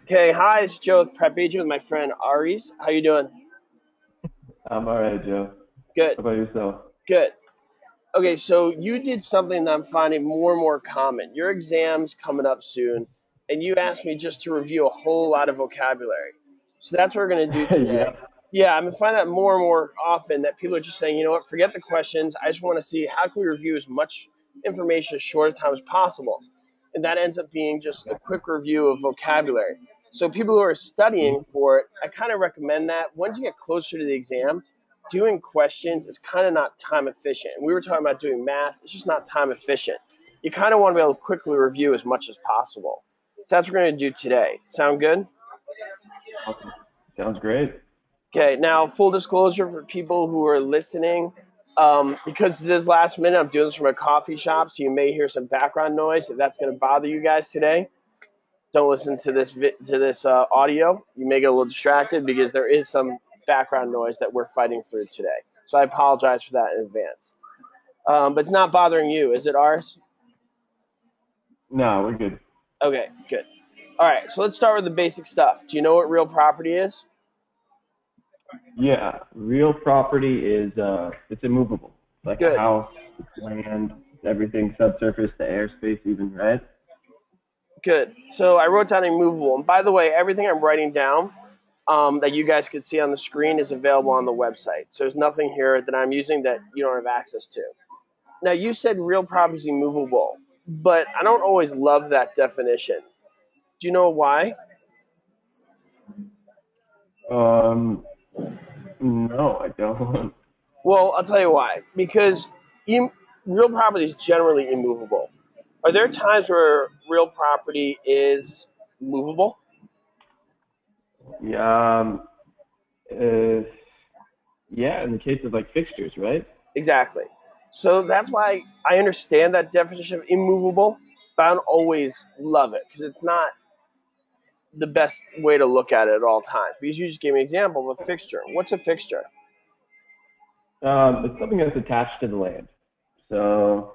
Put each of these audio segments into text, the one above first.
Okay, hi, it's Joe with Prep Agent with my friend Aries. How you doing? I'm all right, Joe. Good, How about yourself? good. Okay, so you did something that I'm finding more and more common. Your exam's coming up soon, and you asked me just to review a whole lot of vocabulary. So that's what we're going to do today. Yeah. Yeah, I'm finding that more and more often that people are just saying, you know what, forget the questions. I just want to see how can we review as much information as short a time as possible. And that ends up being just a quick review of vocabulary. So people who are studying Mhm. for it, I kind of recommend that. Once you get closer to the exam, doing questions is kind of not time efficient. And we were talking about doing math, it's just not time efficient. You kind of want to be able to quickly review as much as possible. So that's what we're going to do today. Sound good? Awesome. Sounds great. Okay, now full disclosure for people who are listening, because this is last minute, I'm doing this from a coffee shop, so you may hear some background noise. If that's going to bother you guys today, don't listen to this audio. You may get a little distracted because there is some background noise that we're fighting through today. So I apologize for that in advance. But it's not bothering you, is it, ours? No, we're good. Okay, good. All right, so let's start with the basic stuff. Do you know what real property is? Yeah, real property is it's immovable. It's like a Good, house, it's land, it's everything subsurface, the airspace even, right? good. So I wrote down immovable. And by the way, everything I'm writing down that you guys can see on the screen is available on the website. So there's nothing here that I'm using that you don't have access to. Now, you said real property is immovable, but I don't always love that definition. Do you know why? Um, no, I don't. Well, I'll tell you why. Because im- real property is generally immovable. Are there times where real property is movable? Yeah, uh, yeah, in the case of like fixtures, right? Exactly. So that's why I understand that definition of immovable, but I don't always love it because it's not the best way to look at it at all times. Because you just gave me an example of a fixture. What's a fixture? It's something that's attached to the land. So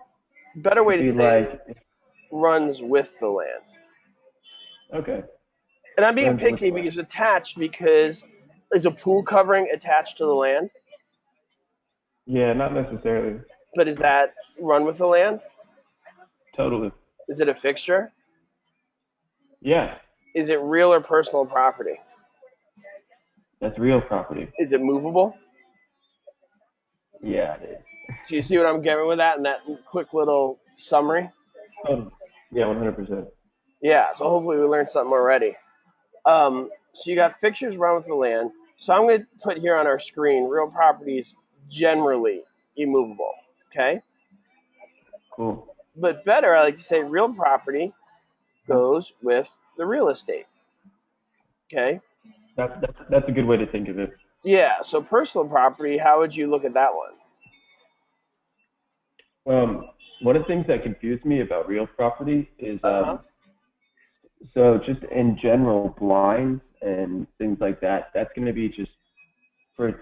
Better way it'd to be say it like, runs with the land. okay, And I'm being runs with picky the land. because attached because is a pool covering attached to the land? Yeah, not necessarily. But is that run with the land? Totally. Is it a fixture? Yeah, Is it real or personal property? that's real property. Is it movable? Yeah, it So you see what I'm getting with that in that quick little summary? is. Yeah, 100%. Yeah, so hopefully we learned something already. So you got fixtures run with the land. So I'm going to put here on our screen real properties generally immovable. Okay? Cool. But better, I like to say real property goes with the real estate. Okay? That's a good way to think of it. Yeah, so personal property, how would you look at that one? One of the things that confused me about real property is Uh huh. so just in general blinds and things like that. That's going to be just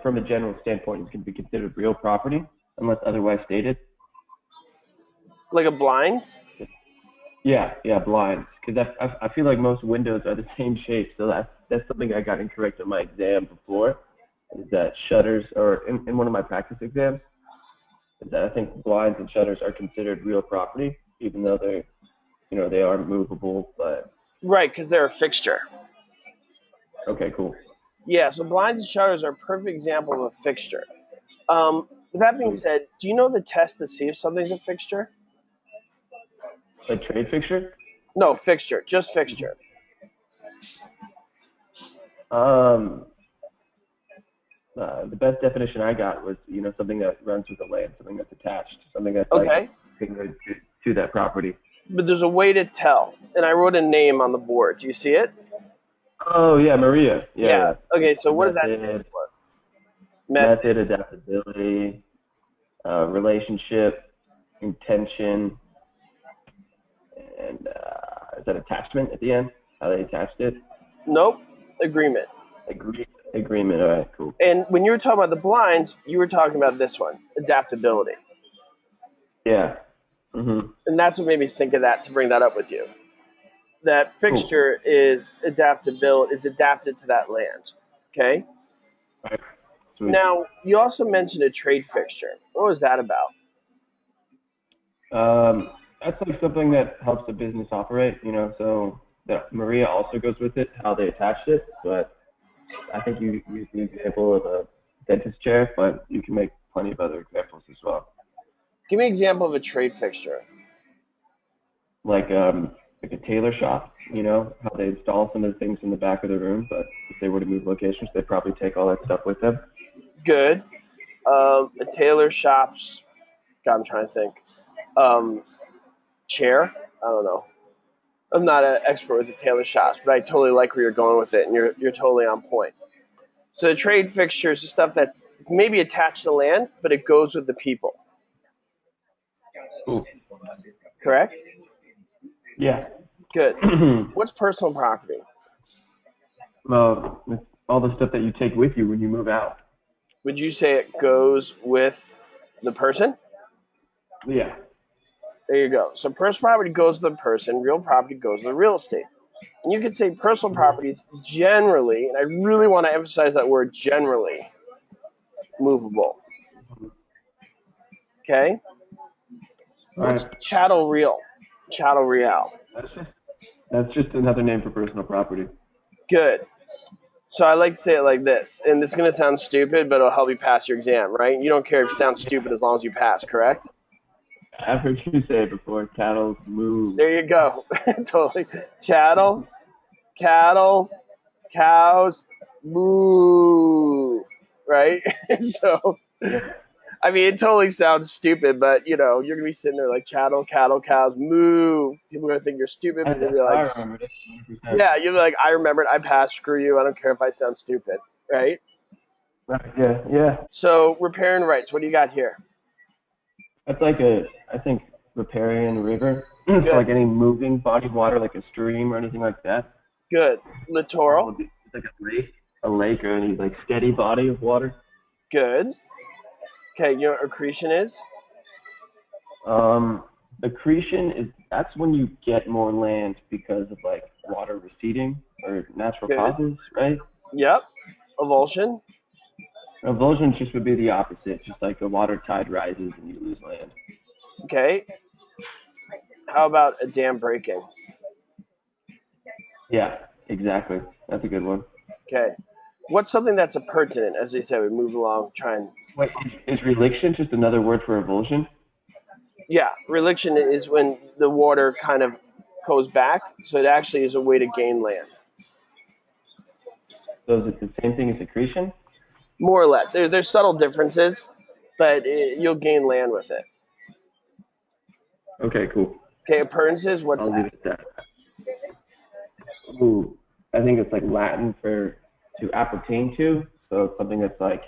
from a general standpoint, it's going to be considered real property unless otherwise stated. Like a blind? Yeah, yeah, blinds. Because I feel like most windows are the same shape, so that's something I got incorrect on my exam before. Is that shutters or in one of my practice exams? Is that I think blinds and shutters are considered real property, even though they are movable. But Right, because they're a fixture. okay, cool, Yeah, so blinds and shutters are a perfect example of a fixture. With that being sweet. said, do you know the test to see if something's a fixture? A trade fixture. No, fixture, just fixture. Um, the best definition I got was something that runs with the land, something that's attached, something that's like Okay, to that property. but there's a way to tell, and I wrote a name on the board. Do you see it? Oh yeah, Maria. Yeah, Yeah. yeah. Okay, so what does that stand Method, for? Method. method, adaptability, relationship, intention, and is that attachment at the end? How they attached it? Nope. Agreement. Agreement. All right, cool. And when you were talking about the blinds, you were talking about this one, adaptability. Yeah. Mhm. And that's what made me think of that to bring that up with you. that Cool. fixture is adapted to that land. Okay. All right. Sweet. Now you also mentioned a trade fixture. What was that about? That's like something that helps the business operate, so that Maria also goes with it, how they attached it, but I think you used the example of a dentist chair, but you can make plenty of other examples as well. Give me an example of a trade fixture. Like a tailor shop, how they install some of the things in the back of the room, but if they were to move locations, they'd probably take all that stuff with them. Good. A tailor shop's. God, I'm trying to think. Um, chair. I don't know. I'm not an expert with the tailor shops, but I totally like where you're going with it, and you're totally on point. So the trade fixture is the stuff that's maybe attached to land, but it goes with the people. Cool. Correct? Yeah. Good. What's personal property? Well, it's all the stuff that you take with you when you move out. Would you say it goes with the person? Yeah. There you go. So personal property goes to the person, real property goes to the real estate. And you could say personal properties generally, and I really want to emphasize that word generally, movable. Okay? All What's right. chattel real? Chattel real. That's just another name for personal property. Good. So I like to say it like this, and this is going to sound stupid, but it'll help you pass your exam, right? You don't care if you sound stupid as long as you pass, correct? I've heard you say it before. Cattle move. There you go. Totally. Chattel, cattle, cows, moo, right? So, Yeah. I mean, it totally sounds stupid, but you're gonna be sitting there like chattel, cattle, cows, moo. People are gonna think you're stupid, but they'll be I like, remember it. 100%. yeah, you'll be like, I remember it. I passed. Screw you. I don't care if I sound stupid, right? Right, yeah, yeah. So, riparian rights. What do you got here? That's like I think riparian river. So Good, like any moving body of water, like a stream or anything like that. good. Littoral. It's like a lake or any like steady body of water. Good. Okay, you know what accretion is? Um, Accretion that's when you get more land because of like water receding or natural Good. causes, right? Yep. Avulsion. Avulsion just would be the opposite, just like the water tide rises and you lose land. Okay. How about a dam breaking? Yeah, exactly. That's a good one. Okay. What's something that's a pertinent? As we said, we move along, try and. Wait, is reliction just another word for avulsion? Yeah, reliction is when the water kind of goes back, so it actually is a way to gain land. So is it the same thing as accretion? More or less. There's subtle differences, but you'll gain land with it. Okay, cool. Okay, appurtenances, what's I'll leave that? it at that. Ooh, I think it's like Latin for to appertain to. So it's something that's like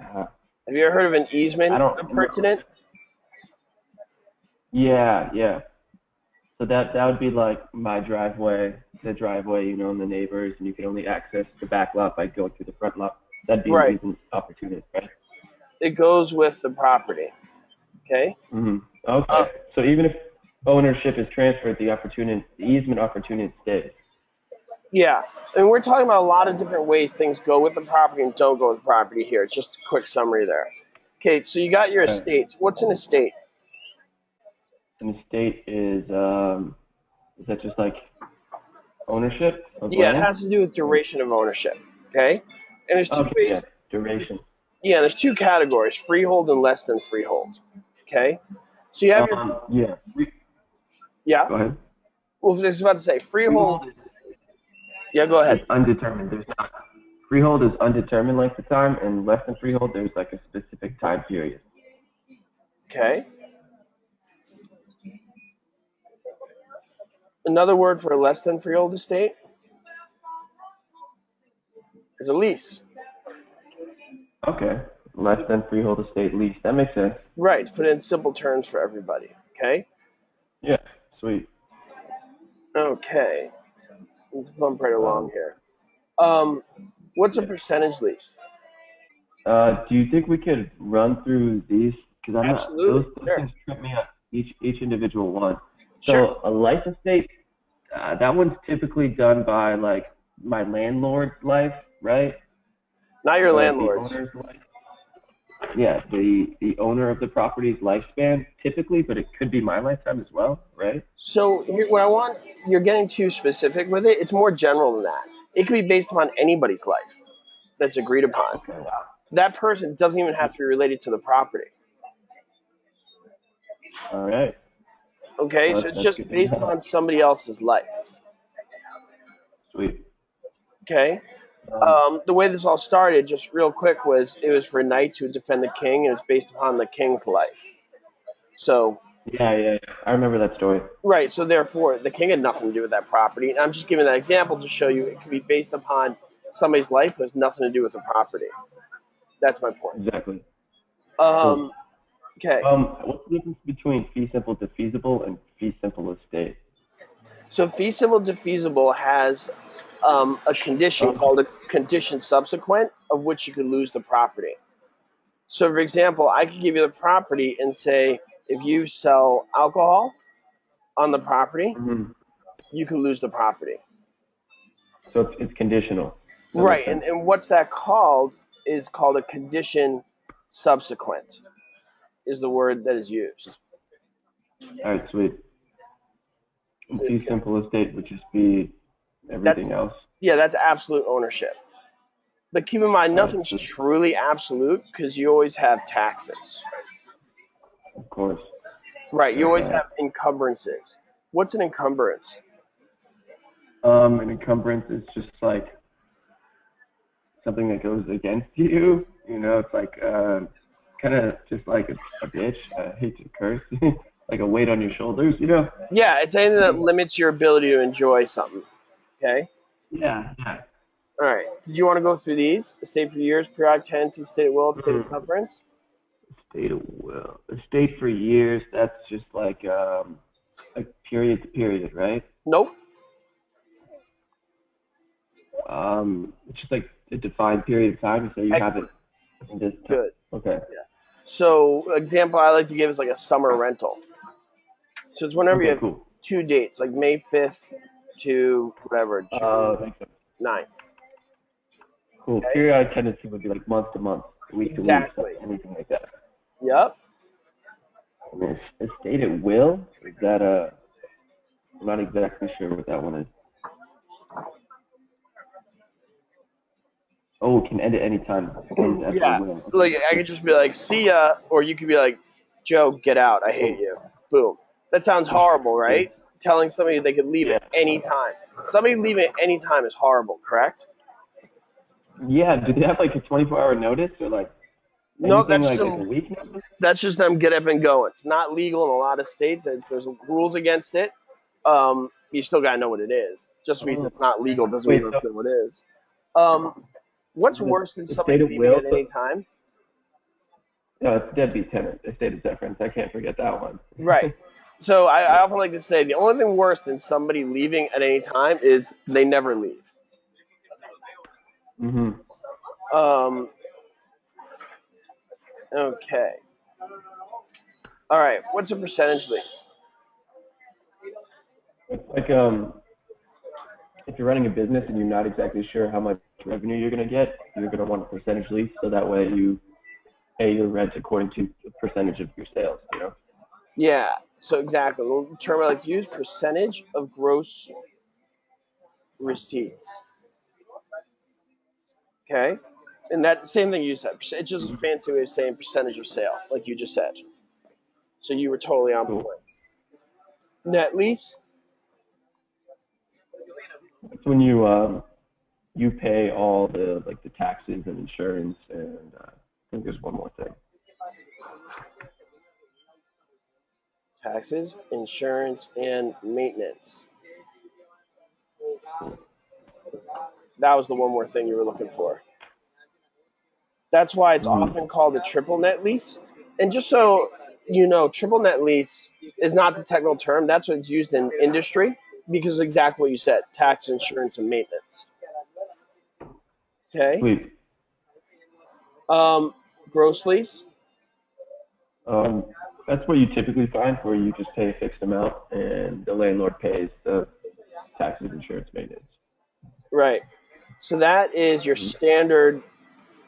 uh, Have you ever heard of an I easement don't. appurtenant? Yeah, yeah. So that would be like my driveway, the driveway, and the neighbors, and you can only access the back lot by going through the front lot. That'd be an Right. easement opportunity, right? It goes with the property. Okay? Mm-hmm. Uh, Okay. So even if ownership is transferred, the easement opportunity stays. yeah. And we're talking about a lot of different ways things go with the property and don't go with the property here. It's just a quick summary there. Okay, so you got your Okay. estates. What's an estate? An estate is that just like ownership of Yeah, it land? has to do with Or, duration of ownership. Okay? And there's two okay, ways. yeah, duration. Yeah, there's two categories, freehold and less than freehold. Okay? So you have your. Yeah. Yeah? Go ahead. Well, I was about to say, freehold. Freehold is Yeah, go ahead. just undetermined. There's not freehold is undetermined length of time, and less than freehold there's like a specific time period. Okay? Another word for a less than freehold estate is a lease. Okay. Less than freehold estate lease. That makes sense. Right, to put it in simple terms for everybody. Okay? Yeah. Sweet. Okay. Let's bump right along Um, here. Um, what's a yeah. percentage lease? Do you think we could run through these? Because I'm not. Those Absolutely. those Sure. things trip me up. Each individual one. Sure. So a life estate, that one's typically done by like my landlord's life, right? Not your The landlords. owner's life. Yeah, the owner of the property's lifespan typically, but it could be my lifetime as well, right? So here, what I want, you're getting too specific with it. It's more general than that. It could be based upon anybody's life that's agreed upon. Okay, wow. That person doesn't even have to be related to the property. All right. Okay, Well, so it's that's just good to based know. upon somebody else's life. Sweet. Okay. Um, The way this all started, just real quick, was it was for knights who would defend the king, and it's based upon the king's life. So, yeah. I remember that story. right, so therefore, the king had nothing to do with that property. And I'm just giving that example to show you it can be based upon somebody's life who has nothing to do with the property. That's my point. Exactly. Cool. Um, okay, What's the difference between fee simple defeasible and fee simple estate? so fee simple defeasible has a condition Um, called a condition subsequent, of which you could lose the property. So, for example, I could give you the property and say, if you sell alcohol on the property, mhm. you can lose the property. So it's conditional. That makes Right, sense. and what's that called is called a condition subsequent, is the word that is used. All right, sweet. And So fee simple estate would just be that's, everything else. yeah, that's absolute ownership. But keep in mind, All right, nothing's sweet. truly absolute because you always have taxes. Of course. Right, you And always have encumbrances. What's an encumbrance? an encumbrance is just like something that goes against you. You know, it's like kind of just like a bitch. I hate to curse. Like a weight on your shoulders. You know. Yeah, it's anything that limits your ability to enjoy something. Okay? Yeah. All right. Did you want to go through these? Estate for years, periodic tenancy, estate at will, estate at Mm. sufferance? Estate for years. That's just like period to period, right? Nope. It's just like a defined period of time. So you have it Excellent. in this time. Good. Okay. Yeah. So, example I like to give is like a summer rental. So it's whenever you Okay. have Cool. two dates, like May 5th to whatever, June Makes sense. 9th. Cool. Okay? Periodic tendency would be like month to month, week to week, Exactly. anything like that. Yep. I mean, estate at will is that I'm not exactly sure what that one is. Oh, it can end at any time. Ends at the Yeah. will. Okay. Like I could just be like, see ya, or you could be like, Joe, get out. I hate Cool. you. Boom. That sounds horrible, Sweet. right? Telling somebody they could leave Yeah. at any time. Somebody leaving at any time is horrible, correct? Yeah. Do they have like a 24-hour notice or like No, anything like a week notice? that's just them get up and going. It's not legal in a lot of states. There's rules against it. You still gotta know what it is. Just because Oh. it's not legal doesn't mean Wait. you So don't know what it is. What's the worse than somebody estate at leaving will? at any time? No, it's deadbeat tenant. Estate of deference. I can't forget that one. Right. So I often like to say the only thing worse than somebody leaving at any time is they never leave. Mhm. Um, okay. All right. What's a percentage lease? It's like if you're running a business and you're not exactly sure how much revenue you're going to get, you're going to want a percentage lease, so that way you pay your rent according to a percentage of your sales. You know. Yeah. So exactly. The term I like to use: percentage of gross receipts. Okay. And that same thing you said. It's just a fancy way of saying percentage of sales, like you just said. So you were totally on Cool. point. Net lease. That's when you pay all the like the taxes and insurance, and I think there's one more thing. Taxes, insurance, and maintenance. Cool. That was the one more thing you were looking for. That's why it's Mm-hmm. often called a triple net lease. And just so you know, triple net lease is not the technical term. That's what it's used in industry because of exactly what you said: tax, insurance, and maintenance. Okay. Sweet. Um, gross lease. Um, That's what you typically find, where you just pay a fixed amount and the landlord pays the taxes, insurance, maintenance. Right. So that is your Mhm. standard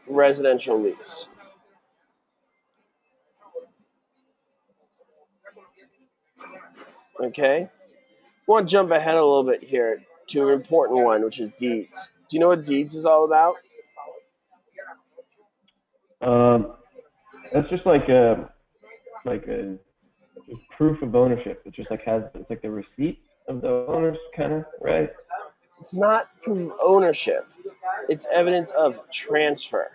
residential lease. Okay. I want to jump ahead a little bit here to an important one, which is deeds. Do you know what deeds is all about? Um, that's just like a just proof of ownership. It just like it's like the receipt of the owners, kind of, right? It's not proof of ownership. It's evidence of transfer.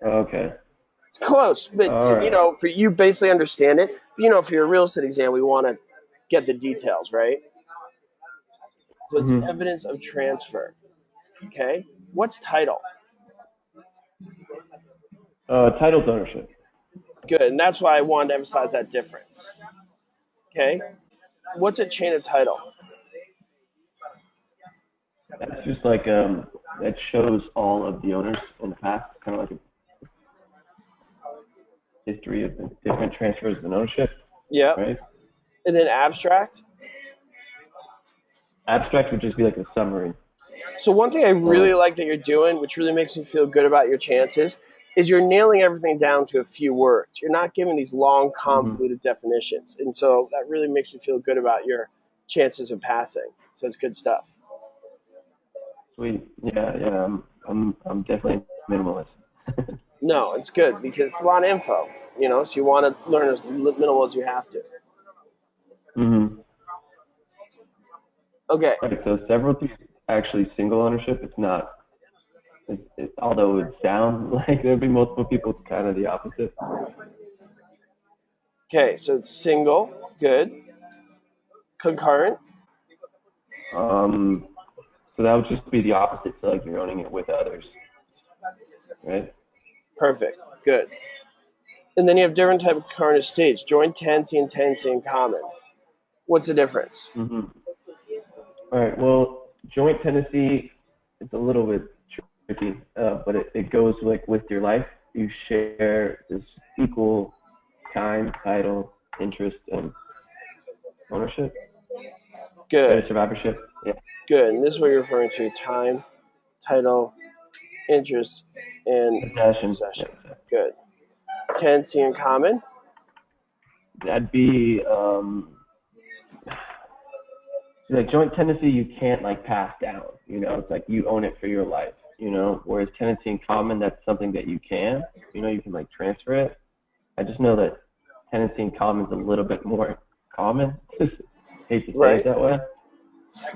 Okay. It's close, but All right. for you basically understand it. For your real estate exam, we want to get the details, right? So it's Mm-hmm. evidence of transfer. Okay. What's title? Title's ownership. Good, and that's why I wanted to emphasize that difference. Okay. What's a chain of title? That's just like that shows all of the owners in the past, kind of like a history of the different transfers of ownership, Yep. right? And then abstract. Abstract would just be like a summary. So one thing I really Or like that you're doing, which really makes me feel good about your chances, is you're nailing everything down to a few words. You're not giving these long, mm-hmm. convoluted definitions, and so that really makes me feel good about your chances of passing. So it's good stuff. Sweet. Yeah, yeah. I'm definitely minimalist. No, it's good because it's a lot of info. So you want to learn as minimal as you have to. Mm-hmm. Okay. Right. So several things actually single ownership. It's not. Although it would sound like there'd be multiple people, it's kind of the opposite. Okay. So it's single. Good. Concurrent. Um, so that would just be the opposite. So like you're owning it with others, right? Perfect. Good. And then you have different type of current estates: joint tenancy and tenancy in common. What's the difference? Mm-hmm. All right. Well, joint tenancy is a little bit tricky, but it goes like with your life. You share this equal time, title, interest, and ownership, Good. survivorship. Yeah. Good. And this is what you're referring to: time, title, interest, and Possession. Yeah. possession. Good. Tenancy in common. That'd be like joint tenancy. You can't like pass down. It's like you own it for your life. Whereas tenancy in common, that's something that you can. You can like transfer it. I just know that tenancy in common is a little bit more common. Hate to say it Right. that way.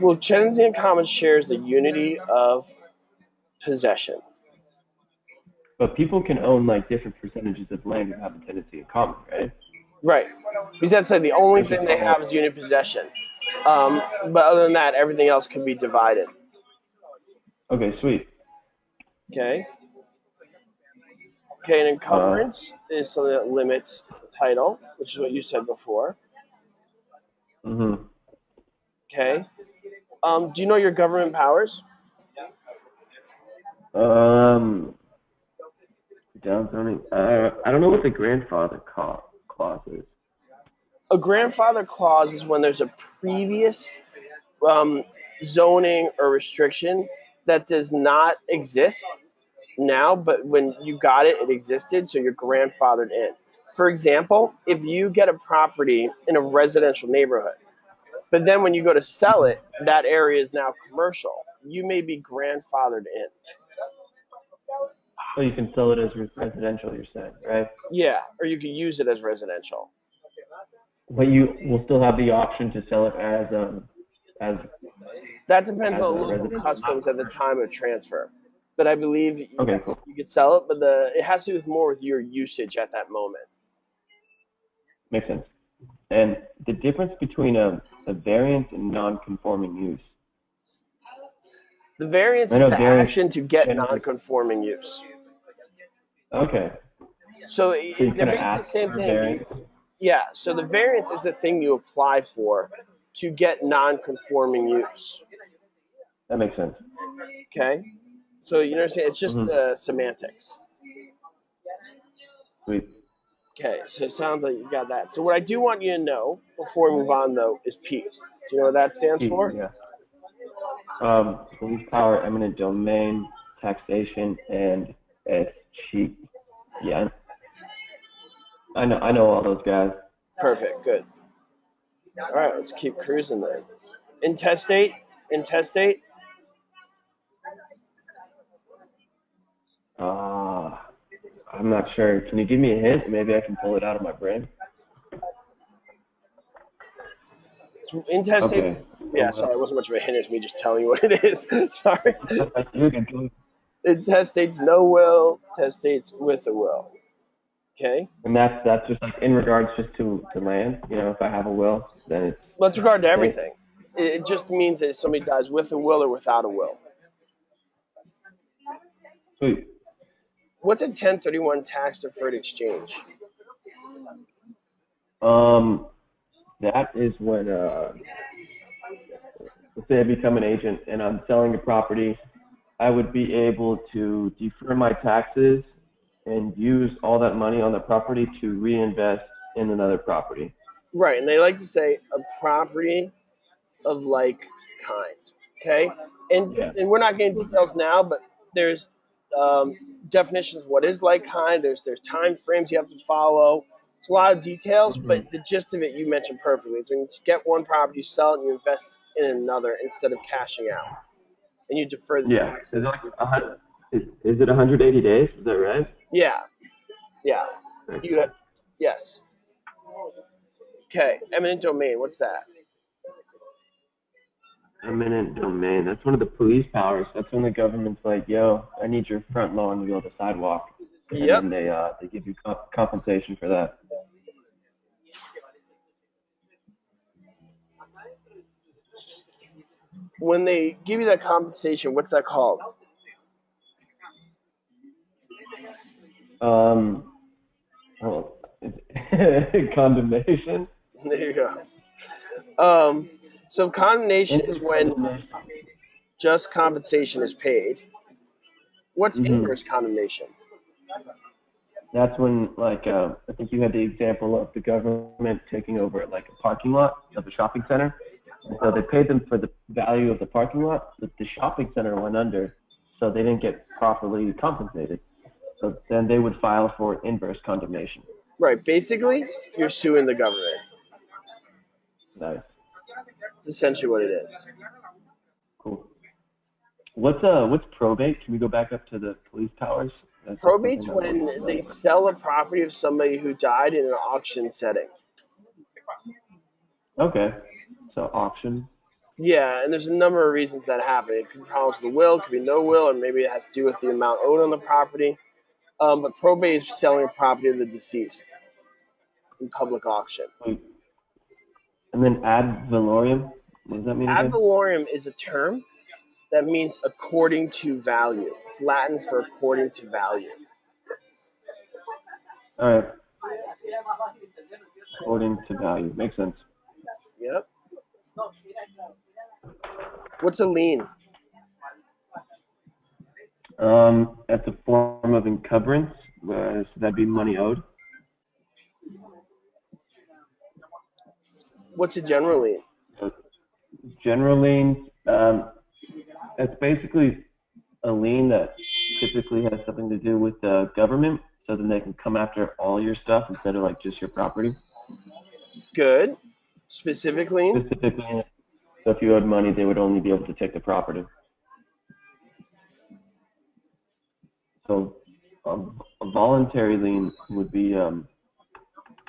Well, tenancy in common shares the unity of possession. But people can own like different percentages of land and have a tenancy in common, right? Right. Because that's like the only It's thing just they all have is unit possession. But other than that, everything else can be divided. okay. Sweet. Okay. Okay, an Uh, encumbrance is something that limits the title, which is what you said before. mm-hmm. Okay. Do you know your government powers? Um, down zoning. I don't know what the grandfather clause is. A grandfather clause is when there's a previous um, zoning or restriction that does not exist now, but when you got it, it existed, so you're grandfathered in. For example, if you get a property in a residential neighborhood, but then when you go to sell it, that area is now commercial, you may be grandfathered in. So you can sell it as residential, you're saying, right? Yeah, or you can use it as residential. But you will still have the option to sell it as That depends as on a local residential, not customs at the commercial. time of transfer. But I believe, Okay, yes, cool. you could sell it, but it has to do with more with your usage at that moment. Makes sense. And the difference between a variance and non-conforming use. The variance I is know the variance action to get generally. non-conforming use. Okay, So so you they're kind of basically the ask same for a thing. variance. Yeah, so the variance is the thing you apply for to get non-conforming use. That makes sense. Okay, so you understand? It's just Mm-hmm. semantics. Sweet. Okay, so it sounds like you got that. So what I do want you to know before we move on, though, is PEEPS. Do you know what that stands Cheap, for? yeah. Police power, eminent domain, taxation, and it's cheap. Yeah, I know all those guys. Perfect, good. All right, let's keep cruising then. Intestate, intestate. Uh, I'm not sure. Can you give me a hint? Maybe I can pull it out of my brain. Intestate. Okay. Yeah, sorry, it wasn't much of a hint. It's me just telling you what it is. Sorry. You can do it. Intestate's no will. Testate's with a will. Okay. And that's just like in regards just to land. You know, if I have a will, then it's Let's regard to safe. everything. It just means that if somebody dies with a will or without a will. Sweet. What's a 1031 tax deferred exchange? That is when let's say I become an agent and I'm selling a property, I would be able to defer my taxes and use all that money on the property to reinvest in another property. Right, and they like to say a property of like kind. Okay, and Yeah. we're not getting details now, but there's definitions of what is like kind. There's time frames you have to follow. It's a lot of details, Hmm. but the gist of it you mentioned perfectly. It's when you get one property, you sell it, and you invest in another instead of cashing out, and you defer the Yeah. Is it taxes. like is it 180 days? Is that right? Yeah, yeah. You Excellent. yes. Okay, eminent domain. What's that? Eminent domain. That's one of the police powers. That's when the government's like, "Yo, I need your front lawn to build a sidewalk," and Yep. then they give you compensation for that. When they give you that compensation, what's that called? Um, well, condemnation. There you go. So condemnation is Interest when condemnation. just compensation is paid. What's Hmm. inverse condemnation? That's when, like, I think you had the example of the government taking over like a parking lot of a shopping center. And so they paid them for the value of the parking lot, but the shopping center went under, so they didn't get properly compensated. So then they would file for inverse condemnation. Right. Basically, you're suing the government. Nice. It's essentially what it is. Cool. What's probate? Can we go back up to the police powers? That's just something Probate's I'm more when they familiar with. sell a property of somebody who died in an auction setting. Okay. So auction. Yeah, and there's a number of reasons that happen. It could be problems with the will, it could be no will, or maybe it has to do with the amount owed on the property. But probate is selling a property of the deceased in public auction. Wait. And then ad valorem. What does that mean Ad again? valorem is a term that means according to value. It's Latin for according to value. All right. According to value. Makes sense. Yep. What's a lien? That's a form of encumbrance. So that'd be money owed. What's a general lien? So general liens, that's basically a lien that typically has something to do with the government, so then they can come after all your stuff instead of like just your property. Good. Specific lien? Specifically, so if you owed money, they would only be able to take the property. So a voluntary lien would be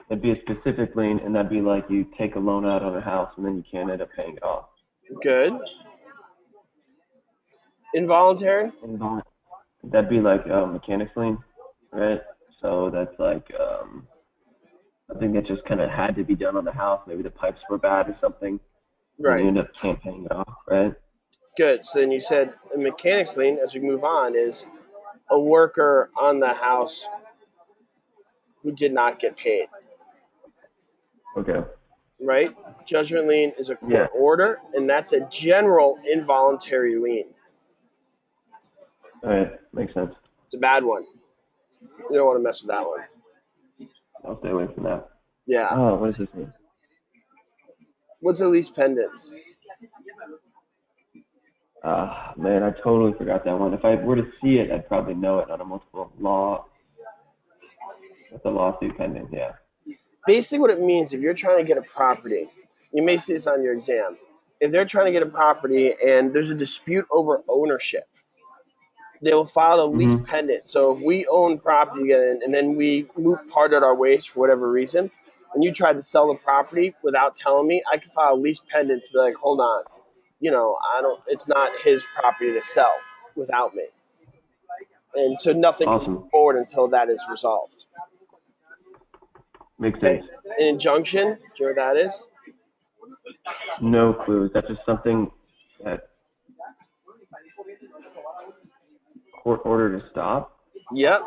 it'd be a specific lien, and that'd be like you take a loan out on a house and then you can't end up paying it off. Good. Involuntary? That'd be like mechanics lien, right? So that's like something that just kind of had to be done on the house. Maybe the pipes were bad or something, and you Right. end up can't paying it off, right? Good. So then you said a mechanics lien, as we move on, is a worker on the house who did not get paid. Okay. Right? Judgment lien is a Yeah. court order, and that's a general involuntary lien. All right. Makes sense. It's a bad one. You don't want to mess with that one. I'll stay away from that. Yeah. Oh, what does this mean? What's a lease pendants? Man, I totally forgot that one. If I were to see it, I'd probably know it on a multiple law. With a lawsuit pending, yeah. Basically, what it means, if you're trying to get a property, you may see this on your exam. If they're trying to get a property and there's a dispute over ownership, they will file a lease Mm-hmm. pendant. So if we own property together and then we parted our ways for whatever reason, and you tried to sell the property without telling me, I could file a lease pendant to be like, hold on, I don't. It's not his property to sell without me, and so nothing can move Awesome. forward until that is resolved. Makes Okay, sense. an injunction. Do you know what that is? No clue. Is that just something that court order to stop? Yep.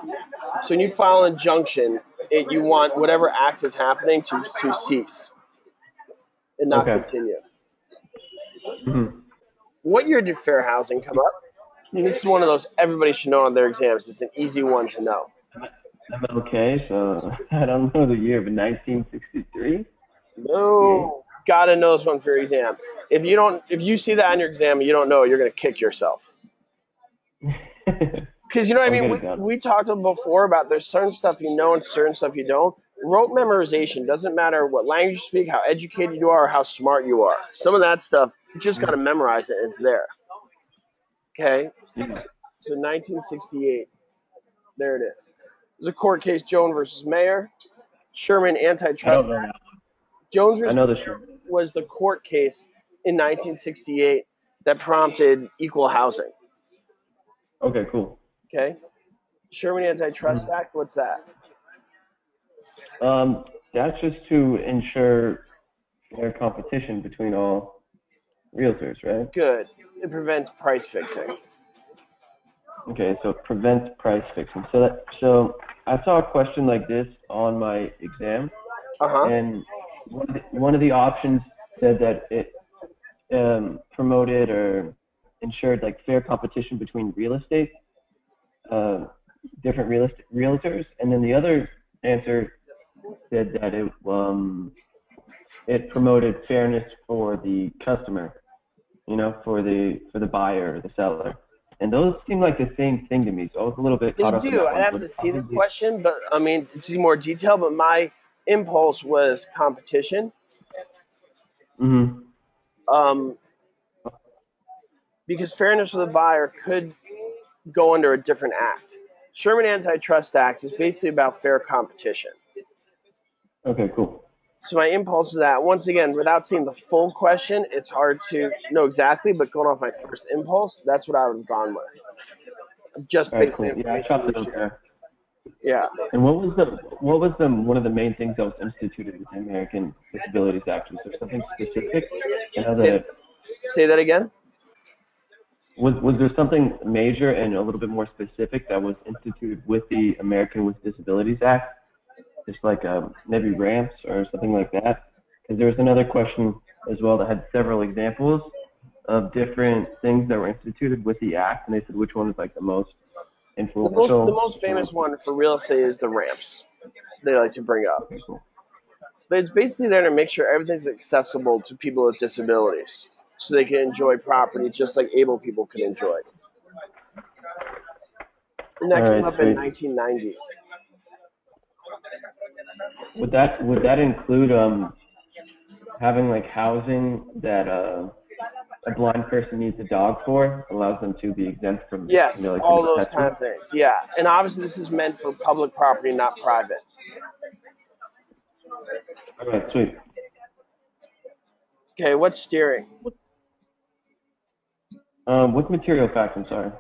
So when you file an injunction, you want whatever act is happening to cease and not Okay. continue. Mm-hmm. What year did fair housing come up? I mean, this is one of those everybody should know on their exams. It's an easy one to know. I'm okay, so I don't know the year, but 1963? No, gotta know this one for your exam. If you see that on your exam and you don't know, you're gonna kick yourself. 68? Because you know what I I'll mean. get We, it done. we talked before about there's certain stuff you know and certain stuff you don't. Rote memorization doesn't matter what language you speak, how educated you are, or how smart you are. Some of that stuff you just gotta memorize it. And it's there. Okay. Yeah. So 1968. There it is. There's a court case, Jones versus Mayer. Sherman I don't Antitrust know Act. that one. Jones I versus know the Mayer show. was the court case in 1968 that prompted equal housing. Okay, cool. Okay. Sherman Antitrust Mhm. Act. What's that? That's just to ensure fair competition between all realtors, right? Good. It prevents price fixing. Okay, so it prevents price fixing. So I saw a question like this on my exam, Uh huh. and one of the options said that it promoted or ensured like fair competition between real estate, uh, different realtors, and then the other answer said that it promoted fairness for the customer, for the buyer or the seller. And those seem like the same thing to me. So I was a little bit They caught up in do. that I'd one, have but to it's see the probably question, but I mean, to see more detail. But my impulse was competition. mm-hmm. Um, because fairness for the buyer could go under a different act. Sherman Antitrust Act is basically about fair competition. Okay, cool. So my impulse is that, once again, without seeing the full question, it's hard to know exactly, but going off my first impulse, that's what I would have gone with. Just All right, based on cool. the Yeah, I information chopped you it up shared. there. Yeah. And what was the one of the main things that was instituted with the American Disabilities Act? Was there something specific? I know Say, that say that again? was there something major and a little bit more specific that was instituted with the American with Disabilities Act? Just like maybe ramps or something like that? Because there was another question as well that had several examples of different things that were instituted with the act, and they said which one was like the most The influential. most famous one for real estate is the ramps they like to bring up. Okay, cool. But it's basically there to make sure everything's accessible to people with disabilities so they can enjoy property just like able people can enjoy. And All that came right, up in sweet. 1990. Would that include having like housing that a blind person needs a dog for, allows them to be exempt from Yes, like all getting those kind tested? of things. Yeah. And obviously this is meant for public property, not private. All right, sweet. Okay, what's steering? What's material facts? I'm sorry.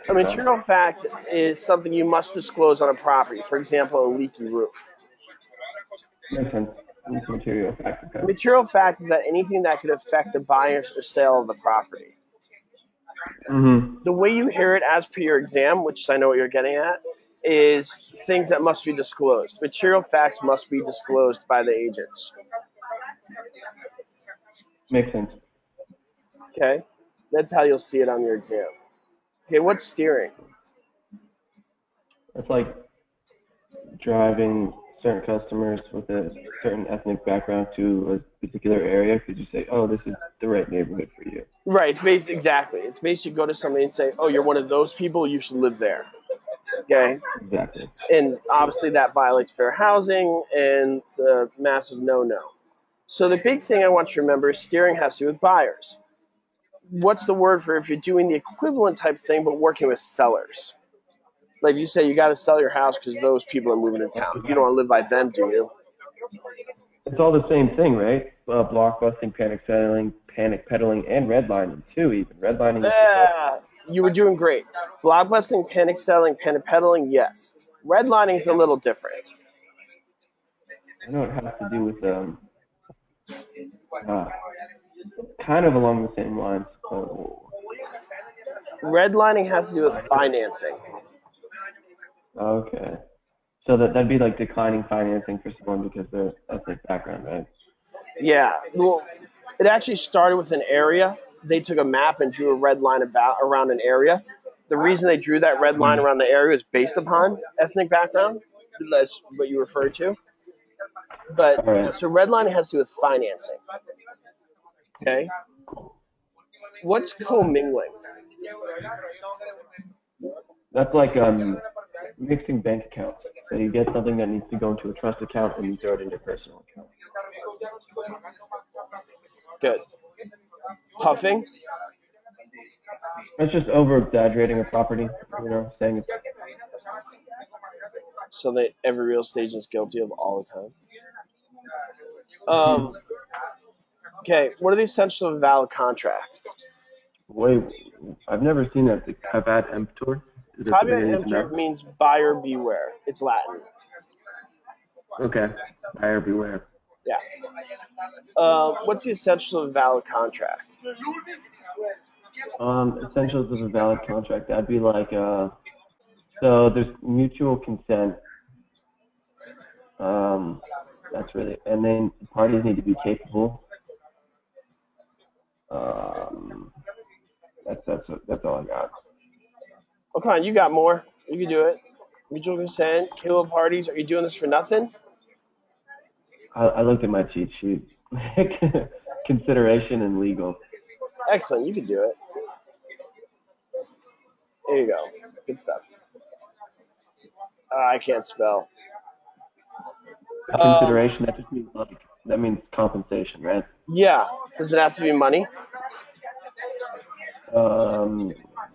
A material fact is something you must disclose on a property. For example, a leaky roof. Makes sense. What's material facts? A Okay. material fact is that anything that could affect the buyer or sale of the property. Mm-hmm. The way you hear it as per your exam, which I know what you're getting at, is things that must be disclosed. Material facts must be disclosed by the agents. Makes sense. Okay? That's how you'll see it on your exam. Okay, what's steering? It's like driving certain customers with a certain ethnic background to a particular area? Could you say, oh, this is the right neighborhood for you? Right. It's based exactly. It's basically go to somebody and say, "Oh, you're one of those people. You should live there." Okay. Exactly. And obviously that violates fair housing and it's a massive no-no. So the big thing I want you to remember is steering has to do with buyers. What's the word for if you're doing the equivalent type thing but working with sellers? Like you say, you got to sell your house because those people are moving to town. You don't want to live by them, do you? It's all the same thing, right? Blockbusting, panic peddling, and redlining too. Even redlining is Yeah, you were doing great. Blockbusting, panic selling, panic peddling, yes. Redlining is a little different. I know it has to do with uh, kind of along the same lines. Redlining has to do with financing. Okay. So that'd be like declining financing for someone because of their ethnic background, right? Yeah, well, it actually started with an area. They took a map and drew a red line around an area. The reason they drew that red line around the area is based upon ethnic background. That's what you referred to. But All right. so redlining has to do with financing. Okay, what's commingling? That's like mixing bank accounts. So you get something that needs to go into a trust account and you throw it into your personal account. Good. Puffing. That's just over exaggerating a property, saying it's So that every real estate agent is guilty of all the time. Um, okay, what are the essentials of a valid contract? way. I've never seen that. The caveat emptor. Is that something I Caveat need to emptor know? means buyer beware. It's Latin. Okay. Buyer beware. Yeah. What's the essentials of a valid contract? Essentials of a valid contract. That'd be like so there's mutual consent. That's really, and then parties need to be capable. Um, that's all I got. Oh, come on, you got more. You can do it. Mutual consent, kill parties. Are you doing this for nothing? I looked at my cheat sheet. Consideration and legal. Excellent, you can do it. There you go. Good stuff. I can't spell. Um, Consideration, that just means like that means compensation, right? yeah. Does it have to be money?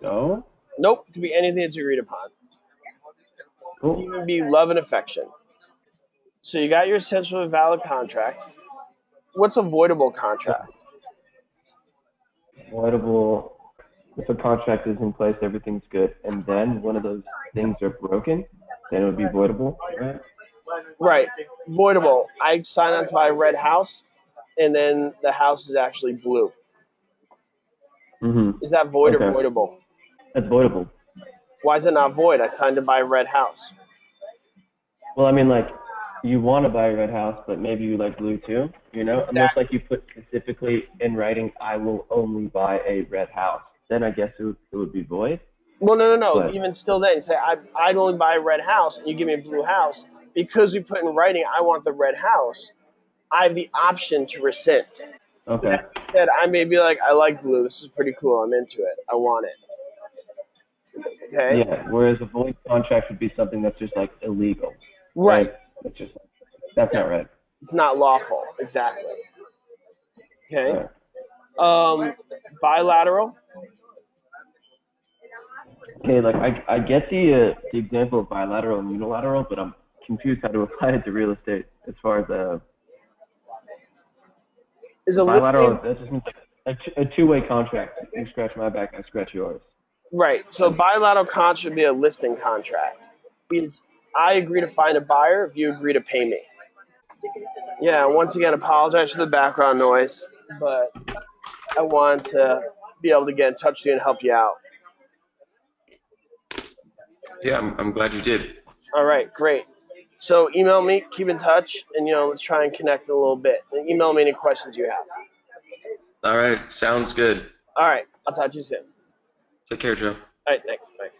No. Nope. It can be anything that's agreed upon. It can Cool. even be love and affection. So you got your essential and valid contract. What's a voidable contract? Voidable. If a contract is in place, everything's good, and then one of those things are broken, then it would be voidable, right? Right. Voidable. I sign on to buy a red house, and then the house is actually blue. Mhm. Is that void or Okay. voidable? That's voidable. Why is it not void? I signed to buy a red house. Well, I mean, like, you want to buy a red house, but maybe you like blue too, Unless, That like, you put specifically in writing, I will only buy a red house. Then I guess it would be void. well, no. But, Even still, then say I'd only buy a red house, and you give me a blue house because we put in writing I want the red house. I have the option to rescind. okay. That said, I may be like, I like blue. This is pretty cool. I'm into it. I want it. Okay. Yeah, whereas a void contract would be something that's just, like, illegal, Right. right? It's just, that's Yeah. not right. It's not lawful. Exactly. Okay. Right. Um, bilateral. Okay, like, I get the example of bilateral and unilateral, but I'm confused how to apply it to real estate as far as Is a bilateral, listing that just means like a two-way contract. You scratch my back, I scratch yours. right? So bilateral contract should be a listing contract. Is I agree to find a buyer if you agree to pay me. Yeah. Once again, apologize for the background noise, but I want to be able to get in touch with you and help you out. Yeah, I'm glad you did. All right, great. So email me, keep in touch, and let's try and connect a little bit. And email me any questions you have. All right, sounds good. All right, I'll talk to you soon. Take care, Joe. All right, thanks. Bye.